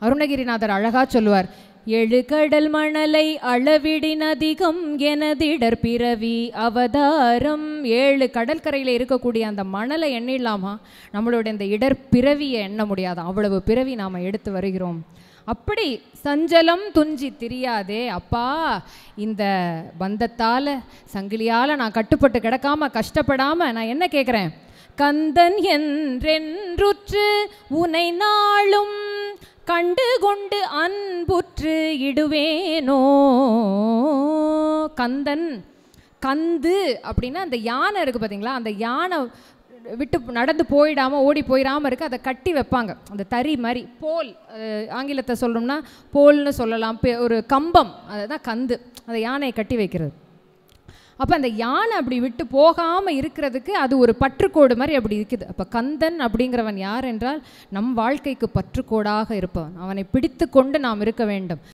அருணகிரிநாதர் அழகா சொல்லுவார், எழு கடல் மணலை அளவிடின் அதிகம் எனதிடர் பிறவி அவதாரம். 7 கடற்கரையில் இருக்கக்கூடிய அந்த மணலை எண்ணிடலாமா? நம்மளோட இந்த இடர் பிறவியை எண்ண முடியாது, அவ்வளவு பிறவி நாம் எடுத்து வருகிறோம். அப்படி சஞ்சலம் துஞ்சி திரியாதே அப்பா, இந்த பந்தத்தால் சங்கிலியால் நான் கட்டுப்பட்டு கிடக்காம கஷ்டப்படாமல் நான் என்ன கேட்குறேன், கந்தன் என்றென்றுற்று உனை நாளும் கண்டு கொண்டு அன்புற்று இடுவேனோ. கந்தன், கந்து அப்படின்னா அந்த யானை இருக்குது பார்த்தீங்களா, அந்த யானை விட்டு நடந்து போயிடாமல் ஓடி போயிடாமல் இருக்குது, அதை கட்டி வைப்பாங்க அந்த தறி மாதிரி. போல் ஆங்கிலத்தை சொல்லணும்னா போல்னு சொல்லலாம், ஒரு கம்பம், அதுதான் கந்து, அந்த யானையை கட்டி வைக்கிறது. அப்போ அந்த யானை அப்படி விட்டு போகாமல் இருக்கிறதுக்கு அது ஒரு பற்றுக்கோடு மாதிரி அப்படி இருக்குது. அப்போ கந்தன் அப்படிங்கிறவன் யார் என்றால் நம் வாழ்க்கைக்கு பற்றுக்கோடாக இருப்பவன், அவனை பிடித்து கொண்டு நாம் இருக்க வேண்டும்.